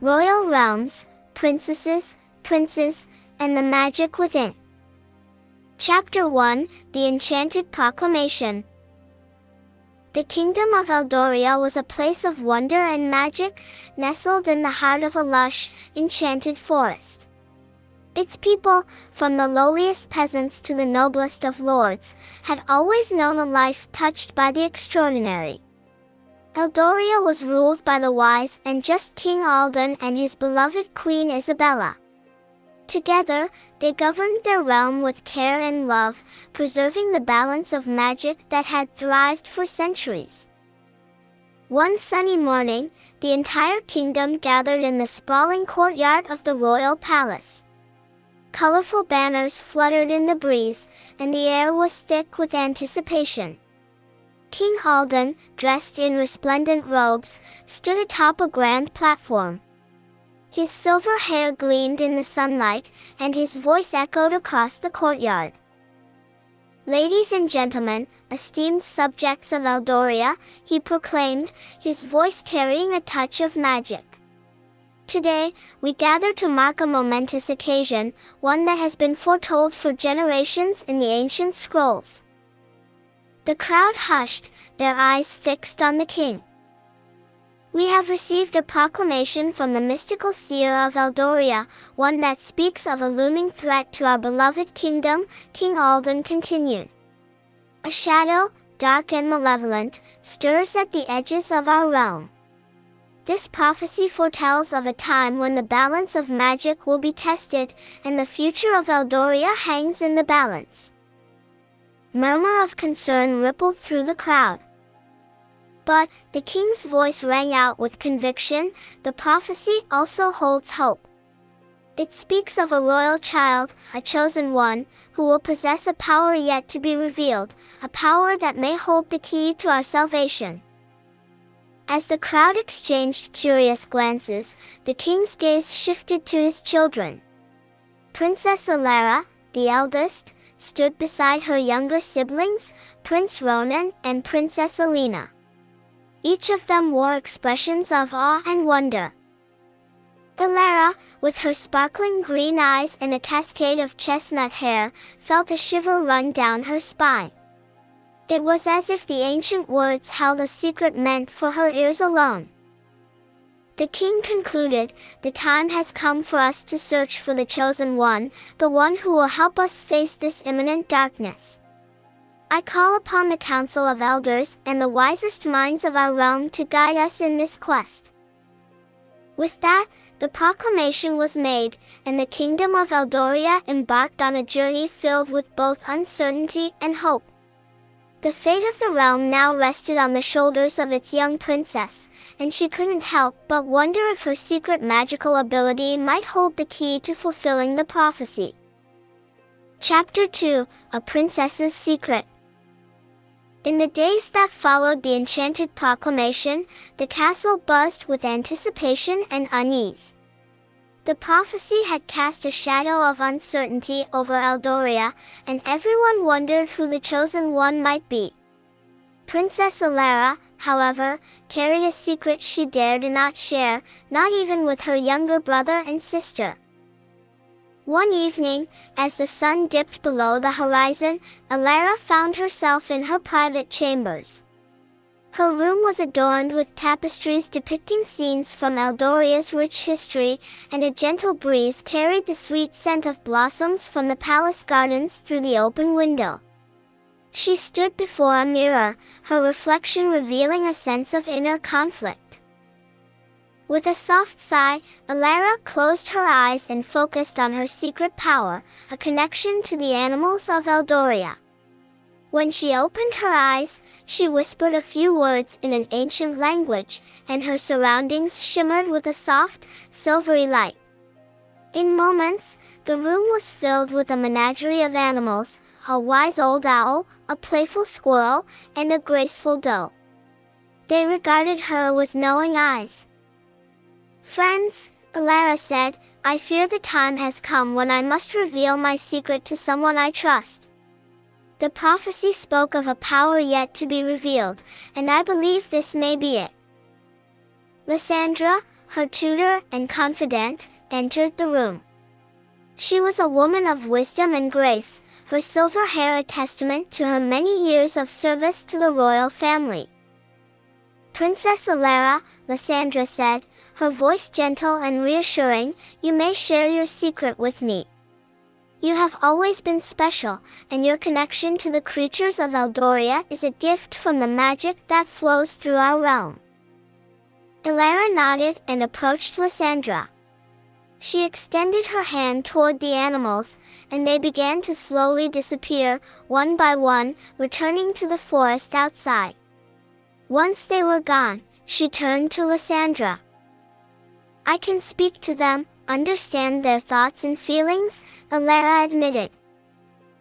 Royal Realms, Princesses, Princes, and the Magic Within. Chapter 1, The Enchanted Proclamation. The kingdom of Eldoria was a place of wonder and magic, nestled in the heart of a lush, enchanted forest. Its people, from the lowliest peasants to the noblest of lords, had always known a life touched by the extraordinary. Eldoria was ruled by the wise and just King Alden and his beloved Queen Isabella. Together, they governed their realm with care and love, preserving the balance of magic that had thrived for centuries. One sunny morning, the entire kingdom gathered in the sprawling courtyard of the royal palace. Colorful banners fluttered in the breeze, and the air was thick with anticipation. King Alden, dressed in resplendent robes, stood atop a grand platform. His silver hair gleamed in the sunlight, and his voice echoed across the courtyard. "Ladies and gentlemen, esteemed subjects of Eldoria," he proclaimed, his voice carrying a touch of magic. "Today, we gather to mark a momentous occasion, one that has been foretold for generations in the ancient scrolls." The crowd hushed, their eyes fixed on the king. "We have received a proclamation from the mystical seer of Eldoria, one that speaks of a looming threat to our beloved kingdom," King Alden continued. "A shadow, dark and malevolent, stirs at the edges of our realm. This prophecy foretells of a time when the balance of magic will be tested, and the future of Eldoria hangs in the balance." Murmur of concern rippled through the crowd. But the king's voice rang out with conviction. "The prophecy also holds hope. It speaks of a royal child, a chosen one, who will possess a power yet to be revealed, a power that may hold the key to our salvation." As the crowd exchanged curious glances, the king's gaze shifted to his children. Princess Elara, the eldest, stood beside her younger siblings, Prince Ronan and Princess Elara. Each of them wore expressions of awe and wonder. Elara, with her sparkling green eyes and a cascade of chestnut hair, felt a shiver run down her spine. It was as if the ancient words held a secret meant for her ears alone. The king concluded, "The time has come for us to search for the chosen one, the one who will help us face this imminent darkness. I call upon the council of elders and the wisest minds of our realm to guide us in this quest." With that, the proclamation was made, and the kingdom of Eldoria embarked on a journey filled with both uncertainty and hope. The fate of the realm now rested on the shoulders of its young princess, and she couldn't help but wonder if her secret magical ability might hold the key to fulfilling the prophecy. Chapter 2, A Princess's Secret. In the days that followed the enchanted proclamation, the castle buzzed with anticipation and unease. The prophecy had cast a shadow of uncertainty over Eldoria, and everyone wondered who the chosen one might be. Princess Elara, however, carried a secret she dared not share, not even with her younger brother and sister. One evening, as the sun dipped below the horizon, Elara found herself in her private chambers. Her room was adorned with tapestries depicting scenes from Eldoria's rich history, and a gentle breeze carried the sweet scent of blossoms from the palace gardens through the open window. She stood before a mirror, her reflection revealing a sense of inner conflict. With a soft sigh, Elara closed her eyes and focused on her secret power, a connection to the animals of Eldoria. When she opened her eyes, she whispered a few words in an ancient language, and her surroundings shimmered with a soft, silvery light. In moments, the room was filled with a menagerie of animals, a wise old owl, a playful squirrel, and a graceful doe. They regarded her with knowing eyes. "Friends," Elara said, "I fear the time has come when I must reveal my secret to someone I trust." The prophecy spoke of a power yet to be revealed, and I believe this may be it. Lysandra, her tutor and confidant, entered the room. She was a woman of wisdom and grace, her silver hair a testament to her many years of service to the royal family. Princess Elara, Lysandra said, her voice gentle and reassuring, you may share your secret with me. You have always been special, and your connection to the creatures of Eldoria is a gift from the magic that flows through our realm. Elara nodded and approached Lysandra. She extended her hand toward the animals, and they began to slowly disappear, one by one, returning to the forest outside. Once they were gone, she turned to Lysandra. I can speak to them, understand their thoughts and feelings, Elara admitted.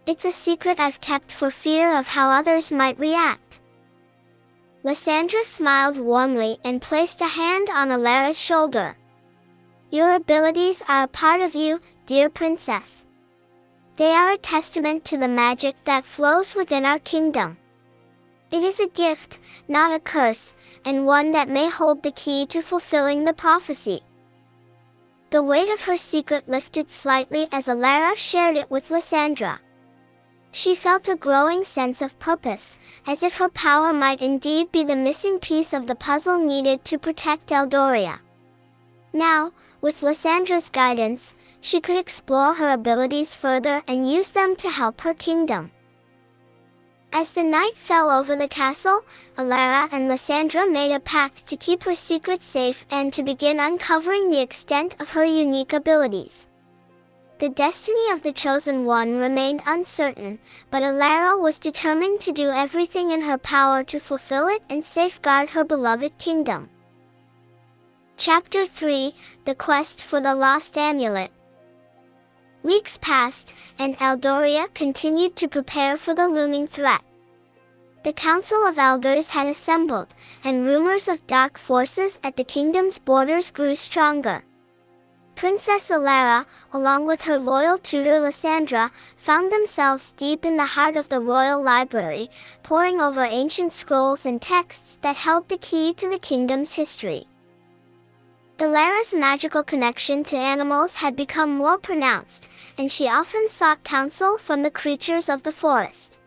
It's a secret I've kept for fear of how others might react. Lysandra smiled warmly and placed a hand on Elara's shoulder. Your abilities are a part of you, dear princess. They are a testament to the magic that flows within our kingdom. It is a gift, not a curse, and one that may hold the key to fulfilling the prophecy. The weight of her secret lifted slightly as Elara shared it with Lysandra. She felt a growing sense of purpose, as if her power might indeed be the missing piece of the puzzle needed to protect Eldoria. Now, with Lysandra's guidance, she could explore her abilities further and use them to help her kingdom. As the night fell over the castle, Elara and Lysandra made a pact to keep her secret safe and to begin uncovering the extent of her unique abilities. The destiny of the Chosen One remained uncertain, but Elara was determined to do everything in her power to fulfill it and safeguard her beloved kingdom. Chapter 3: The Quest for the Lost Amulet. Weeks passed, and Eldoria continued to prepare for the looming threat. The Council of Elders had assembled, and rumors of dark forces at the kingdom's borders grew stronger. Princess Elara, along with her loyal tutor Lysandra, found themselves deep in the heart of the royal library, poring over ancient scrolls and texts that held the key to the kingdom's history. Elara's magical connection to animals had become more pronounced, and she often sought counsel from the creatures of the forest.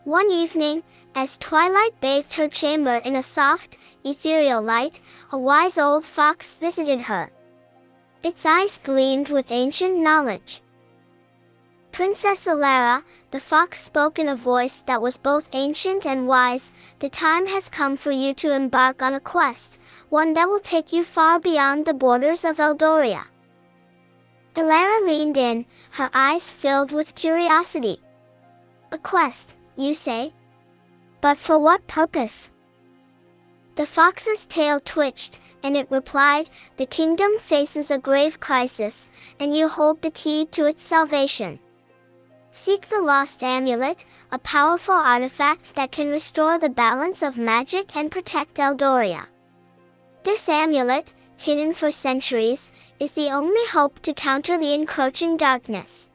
One evening, as twilight bathed her chamber in a soft, ethereal light, a wise old fox visited her. Its eyes gleamed with ancient knowledge. Princess Elara, the fox spoke in a voice that was both ancient and wise, the time has come for you to embark on a quest, one that will take you far beyond the borders of Eldoria. Elara leaned in, her eyes filled with curiosity. A quest, you say? But for what purpose? The fox's tail twitched, and it replied, the kingdom faces a grave crisis, and you hold the key to its salvation. Seek the Lost Amulet, a powerful artifact that can restore the balance of magic and protect Eldoria. This amulet, hidden for centuries, is the only hope to counter the encroaching darkness.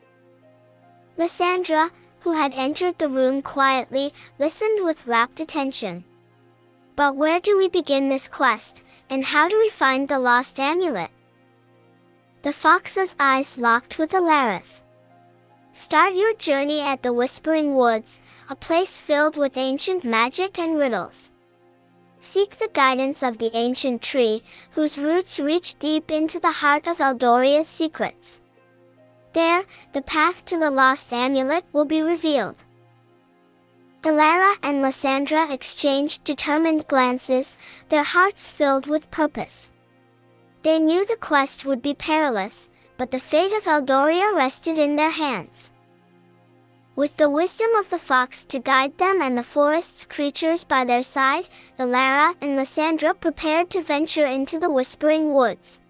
Lysandra, who had entered the room quietly, listened with rapt attention. But where do we begin this quest, and how do we find the Lost Amulet? The fox's eyes locked with Elara's. Start your journey at the Whispering Woods, a place filled with ancient magic and riddles. Seek the guidance of the ancient tree, whose roots reach deep into the heart of Eldoria's secrets. There, the path to the Lost Amulet will be revealed. Elara and Lysandra exchanged determined glances, their hearts filled with purpose. They knew the quest would be perilous, but the fate of Eldoria rested in their hands. With the wisdom of the fox to guide them and the forest's creatures by their side, Elara and Lysandra prepared to venture into the Whispering Woods.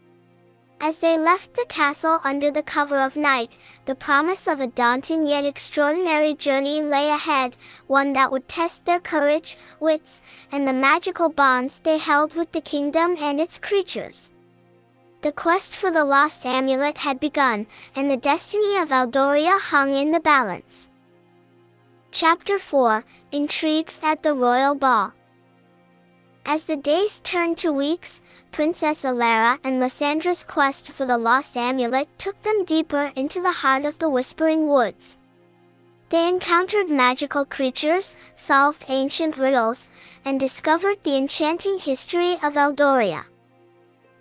As they left the castle under the cover of night, the promise of a daunting yet extraordinary journey lay ahead, one that would test their courage, wits, and the magical bonds they held with the kingdom and its creatures. The quest for the Lost Amulet had begun, and the destiny of Eldoria hung in the balance. Chapter 4, Intrigues at the Royal Ball. As the days turned to weeks, Princess Elara and Lysandra's quest for the Lost Amulet took them deeper into the heart of the Whispering Woods. They encountered magical creatures, solved ancient riddles, and discovered the enchanting history of Eldoria.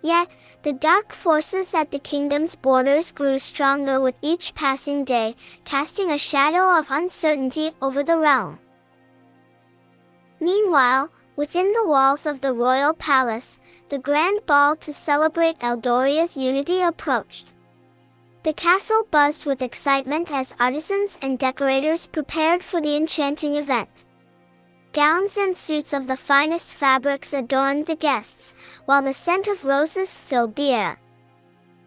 Yet, the dark forces at the kingdom's borders grew stronger with each passing day, casting a shadow of uncertainty over the realm. Meanwhile, within the walls of the royal palace, the grand ball to celebrate Eldoria's unity approached. The castle buzzed with excitement as artisans and decorators prepared for the enchanting event. Gowns and suits of the finest fabrics adorned the guests, while the scent of roses filled the air.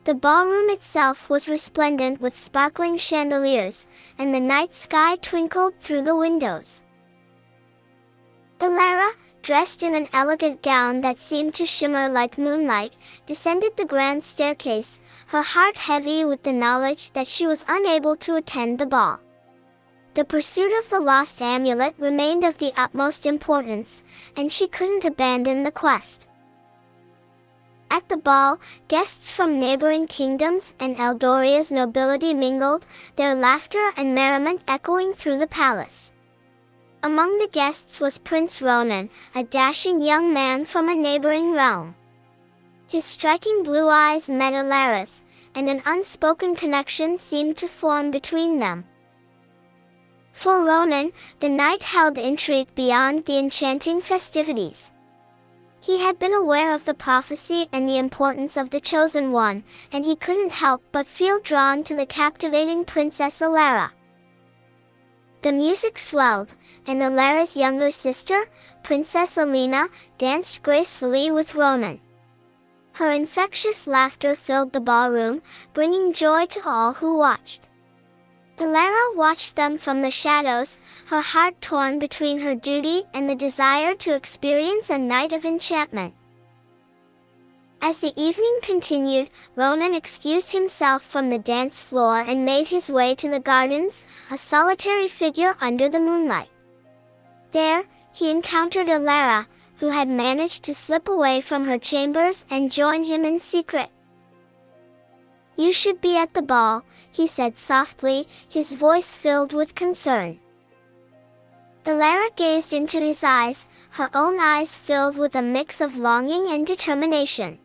The ballroom itself was resplendent with sparkling chandeliers, and the night sky twinkled through the windows. Elara, dressed in an elegant gown that seemed to shimmer like moonlight, descended the grand staircase, her heart heavy with the knowledge that she was unable to attend the ball. The pursuit of the Lost Amulet remained of the utmost importance, and she couldn't abandon the quest. At the ball, guests from neighboring kingdoms and Eldoria's nobility mingled, their laughter and merriment echoing through the palace. Among the guests was Prince Ronan, a dashing young man from a neighboring realm. His striking blue eyes met Elara's, and an unspoken connection seemed to form between them. For Ronan, the night held intrigue beyond the enchanting festivities. He had been aware of the prophecy and the importance of the Chosen One, and he couldn't help but feel drawn to the captivating Princess Elara. The music swelled, and Elara's younger sister, Princess Elena, danced gracefully with Ronan. Her infectious laughter filled the ballroom, bringing joy to all who watched. Elara watched them from the shadows, her heart torn between her duty and the desire to experience a night of enchantment. As the evening continued, Ronan excused himself from the dance floor and made his way to the gardens, a solitary figure under the moonlight. There, he encountered Elara, who had managed to slip away from her chambers and join him in secret. "You should be at the ball," he said softly, his voice filled with concern. Elara gazed into his eyes, her own eyes filled with a mix of longing and determination.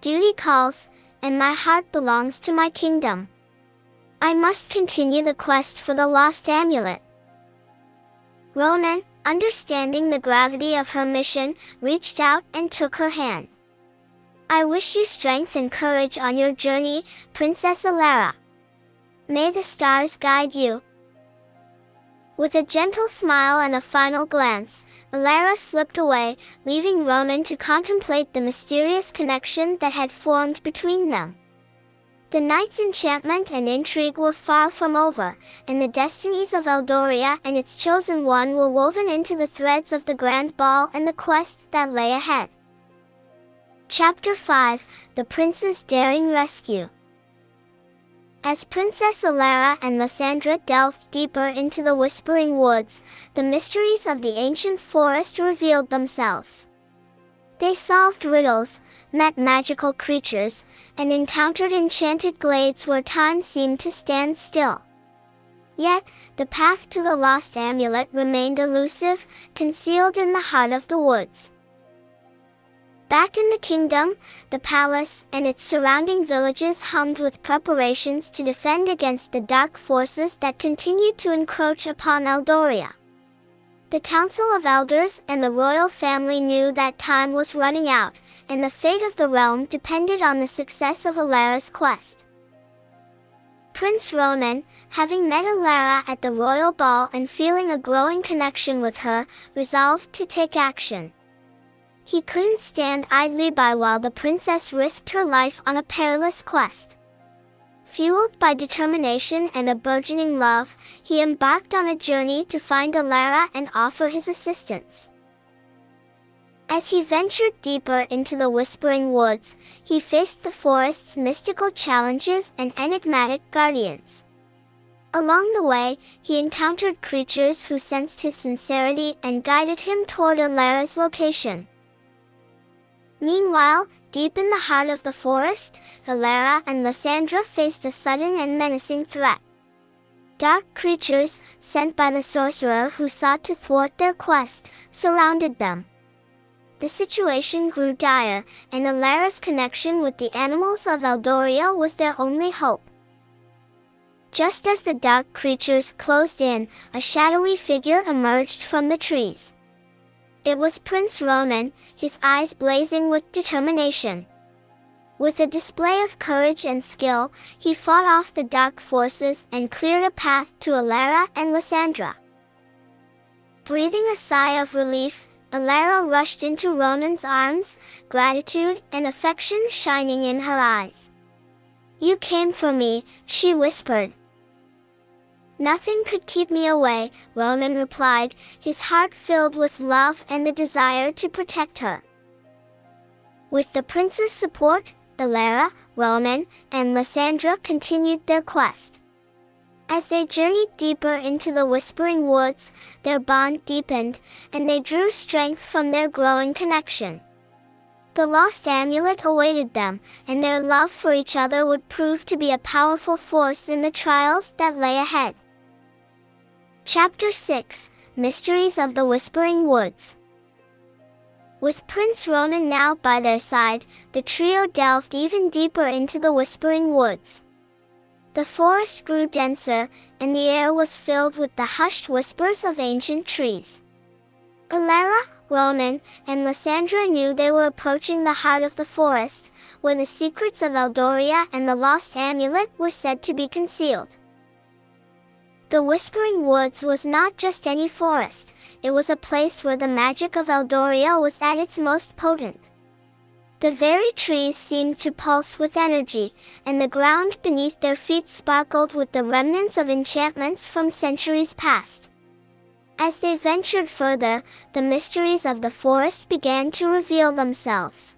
"Duty calls, and my heart belongs to my kingdom. I must continue the quest for the Lost Amulet." Ronan, understanding the gravity of her mission, reached out and took her hand. "I wish you strength and courage on your journey, Princess Elara. May the stars guide you." With a gentle smile and a final glance, Elara slipped away, leaving Ronan to contemplate the mysterious connection that had formed between them. The night's enchantment and intrigue were far from over, and the destinies of Eldoria and its chosen one were woven into the threads of the grand ball and the quest that lay ahead. Chapter 5, The Prince's Daring Rescue. As Princess Elara and Lysandra delved deeper into the Whispering Woods, the mysteries of the ancient forest revealed themselves. They solved riddles, met magical creatures, and encountered enchanted glades where time seemed to stand still. Yet, the path to the Lost Amulet remained elusive, concealed in the heart of the woods. Back in the kingdom, the palace and its surrounding villages hummed with preparations to defend against the dark forces that continued to encroach upon Eldoria. The Council of Elders and the royal family knew that time was running out, and the fate of the realm depended on the success of Elara's quest. Prince Ronan, having met Elara at the royal ball and feeling a growing connection with her, resolved to take action. He couldn't stand idly by while the princess risked her life on a perilous quest. Fueled by determination and a burgeoning love, he embarked on a journey to find Elara and offer his assistance. As he ventured deeper into the Whispering Woods, he faced the forest's mystical challenges and enigmatic guardians. Along the way, he encountered creatures who sensed his sincerity and guided him toward Elara's location. Meanwhile, deep in the heart of the forest, Elara and Lysandra faced a sudden and menacing threat. Dark creatures, sent by the sorcerer who sought to thwart their quest, surrounded them. The situation grew dire, and Elara's connection with the animals of Eldoria was their only hope. Just as the dark creatures closed in, a shadowy figure emerged from the trees. It was Prince Ronan, his eyes blazing with determination. With a display of courage and skill, he fought off the dark forces and cleared a path to Elara and Lysandra. Breathing a sigh of relief, Elara rushed into Ronan's arms, gratitude and affection shining in her eyes. "You came for me," she whispered. "Nothing could keep me away," Ronan replied, his heart filled with love and the desire to protect her. With the prince's support, Elara, Ronan, and Lysandra continued their quest. As they journeyed deeper into the Whispering Woods, their bond deepened, and they drew strength from their growing connection. The Lost Amulet awaited them, and their love for each other would prove to be a powerful force in the trials that lay ahead. Chapter 6: Mysteries of the Whispering Woods. With Prince Ronan now by their side, the trio delved even deeper into the Whispering Woods. The forest grew denser, and the air was filled with the hushed whispers of ancient trees. Elara, Ronan, and Lysandra knew they were approaching the heart of the forest, where the secrets of Eldoria and the Lost Amulet were said to be concealed. The Whispering Woods was not just any forest, it was a place where the magic of Eldoria was at its most potent. The very trees seemed to pulse with energy, and the ground beneath their feet sparkled with the remnants of enchantments from centuries past. As they ventured further, the mysteries of the forest began to reveal themselves.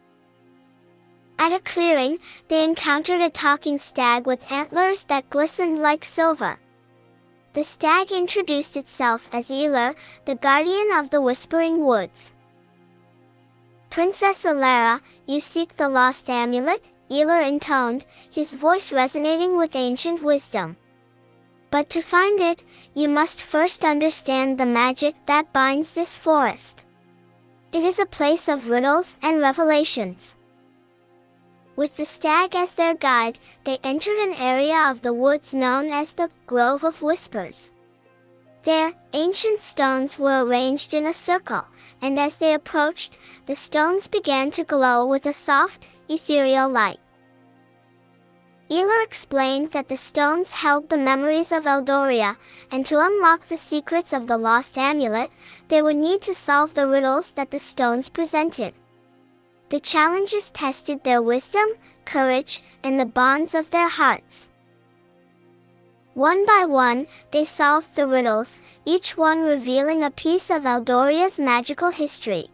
At a clearing, they encountered a talking stag with antlers that glistened like silver. The stag introduced itself as Elara, the guardian of the Whispering Woods. "Princess Elara, you seek the Lost Amulet?" Elara intoned, his voice resonating with ancient wisdom. "But to find it, you must first understand the magic that binds this forest. It is a place of riddles and revelations." With the stag as their guide, they entered an area of the woods known as the Grove of Whispers. There, ancient stones were arranged in a circle, and as they approached, the stones began to glow with a soft, ethereal light. Elara explained that the stones held the memories of Eldoria, and to unlock the secrets of the Lost Amulet, they would need to solve the riddles that the stones presented. The challenges tested their wisdom, courage, and the bonds of their hearts. One by one, they solved the riddles, each one revealing a piece of Eldoria's magical history.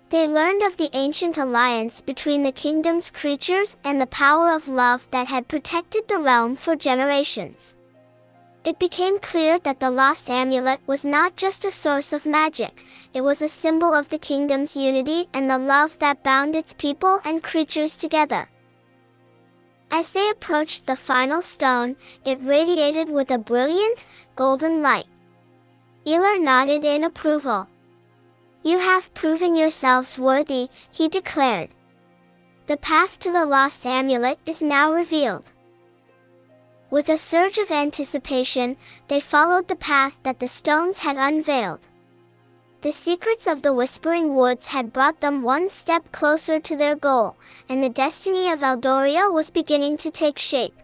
They learned of the ancient alliance between the kingdom's creatures and the power of love that had protected the realm for generations. It became clear that the Lost Amulet was not just a source of magic, it was a symbol of the kingdom's unity and the love that bound its people and creatures together. As they approached the final stone, it radiated with a brilliant, golden light. Elara nodded in approval. "You have proven yourselves worthy," he declared. "The path to the Lost Amulet is now revealed." With a surge of anticipation, they followed the path that the stones had unveiled. The secrets of the Whispering Woods had brought them one step closer to their goal, and the destiny of Eldoria was beginning to take shape.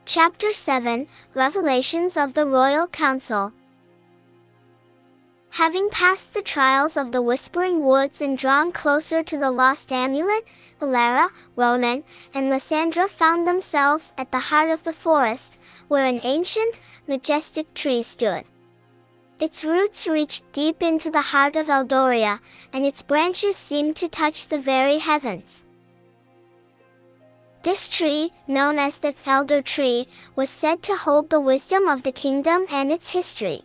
Chapter 7: Revelations of the Royal Council. Having passed the trials of the Whispering Woods and drawn closer to the Lost Amulet, Elara, Ronan, and Lysandra found themselves at the heart of the forest, where an ancient, majestic tree stood. Its roots reached deep into the heart of Eldoria, and its branches seemed to touch the very heavens. This tree, known as the Elder Tree, was said to hold the wisdom of the kingdom and its history.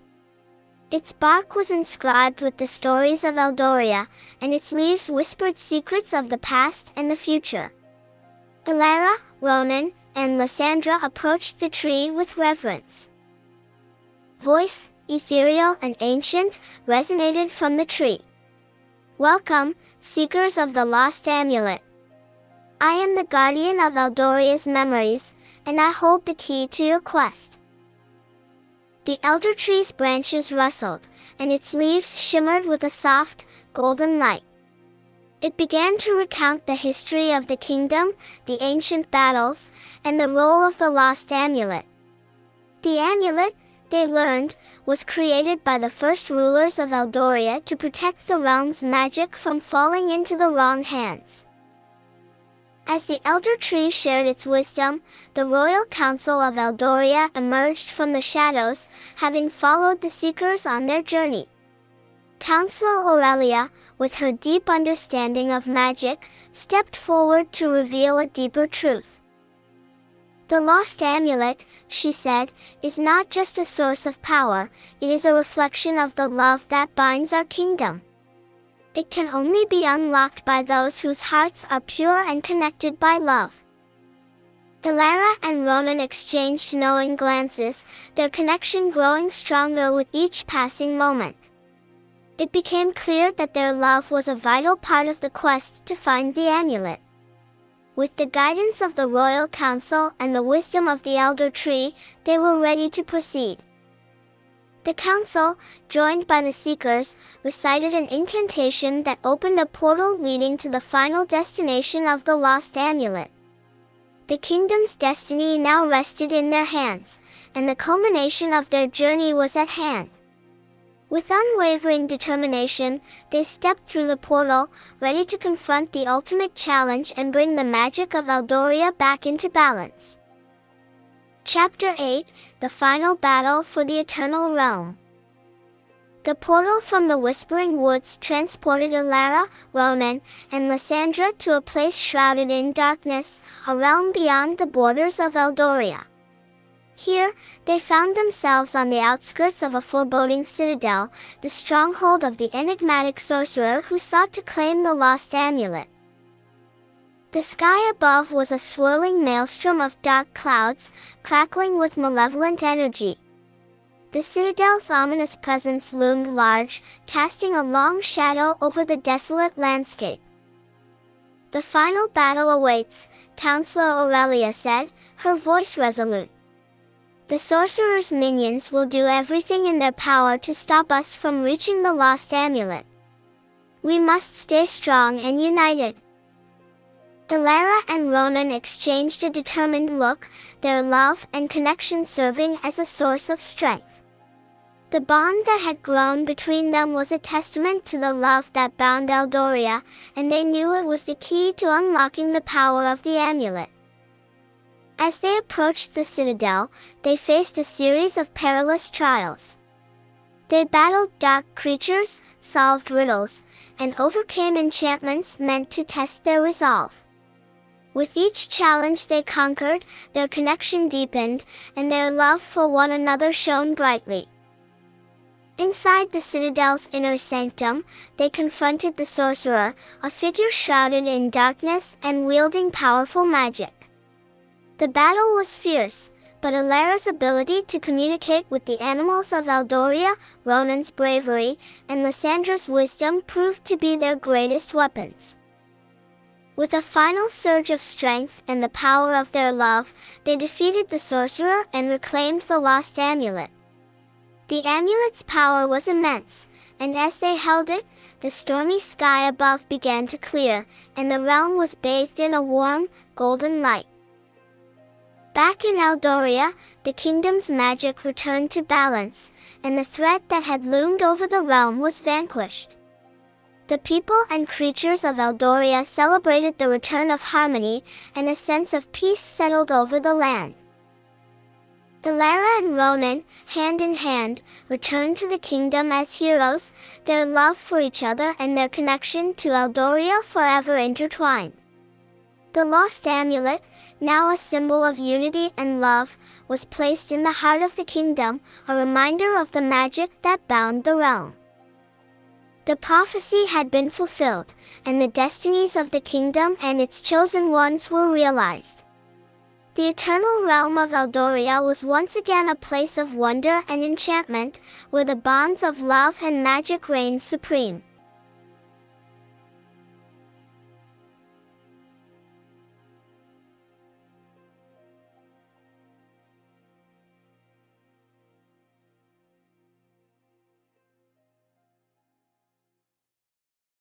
Its bark was inscribed with the stories of Eldoria, and its leaves whispered secrets of the past and the future. Elara, Ronan, and Lysandra approached the tree with reverence. Voice, ethereal and ancient, resonated from the tree. "Welcome, seekers of the Lost Amulet. I am the guardian of Eldoria's memories, and I hold the key to your quest." The elder tree's branches rustled, and its leaves shimmered with a soft, golden light. It began to recount the history of the kingdom, the ancient battles, and the role of the Lost Amulet. The amulet, they learned, was created by the first rulers of Eldoria to protect the realm's magic from falling into the wrong hands. As the elder tree shared its wisdom, the royal council of Eldoria emerged from the shadows, having followed the seekers on their journey. Counselor Aurelia, with her deep understanding of magic, stepped forward to reveal a deeper truth. "The Lost Amulet," she said, "is not just a source of power, it is a reflection of the love that binds our kingdom. It can only be unlocked by those whose hearts are pure and connected by love." Elara and Ronan exchanged knowing glances, their connection growing stronger with each passing moment. It became clear that their love was a vital part of the quest to find the amulet. With the guidance of the royal council and the wisdom of the elder tree, they were ready to proceed. The council, joined by the seekers, recited an incantation that opened a portal leading to the final destination of the Lost Amulet. The kingdom's destiny now rested in their hands, and the culmination of their journey was at hand. With unwavering determination, they stepped through the portal, ready to confront the ultimate challenge and bring the magic of Eldoria back into balance. Chapter 8, The Final Battle for the Eternal Realm. The portal from the Whispering Woods transported Elara, Ronan, and Lysandra to a place shrouded in darkness, a realm beyond the borders of Eldoria. Here, they found themselves on the outskirts of a foreboding citadel, the stronghold of the enigmatic sorcerer who sought to claim the Lost Amulet. The sky above was a swirling maelstrom of dark clouds, crackling with malevolent energy. The citadel's ominous presence loomed large, casting a long shadow over the desolate landscape. "The final battle awaits," Counselor Aurelia said, her voice resolute. "The sorcerer's minions will do everything in their power to stop us from reaching the Lost Amulet. We must stay strong and united." Elara and Ronan exchanged a determined look, their love and connection serving as a source of strength. The bond that had grown between them was a testament to the love that bound Eldoria, and they knew it was the key to unlocking the power of the amulet. As they approached the citadel, they faced a series of perilous trials. They battled dark creatures, solved riddles, and overcame enchantments meant to test their resolve. With each challenge they conquered, their connection deepened, and their love for one another shone brightly. Inside the citadel's inner sanctum, they confronted the sorcerer, a figure shrouded in darkness and wielding powerful magic. The battle was fierce, but Elara's ability to communicate with the animals of Eldoria, Ronan's bravery, and Lysandra's wisdom proved to be their greatest weapons. With a final surge of strength and the power of their love, they defeated the sorcerer and reclaimed the Lost Amulet. The amulet's power was immense, and as they held it, the stormy sky above began to clear, and the realm was bathed in a warm, golden light. Back in Eldoria, the kingdom's magic returned to balance, and the threat that had loomed over the realm was vanquished. The people and creatures of Eldoria celebrated the return of harmony, and a sense of peace settled over the land. Elara and Ronan, hand in hand, returned to the kingdom as heroes, their love for each other and their connection to Eldoria forever intertwined. The Lost Amulet, now a symbol of unity and love, was placed in the heart of the kingdom, a reminder of the magic that bound the realm. The prophecy had been fulfilled, and the destinies of the kingdom and its chosen ones were realized. The eternal realm of Eldoria was once again a place of wonder and enchantment, where the bonds of love and magic reigned supreme.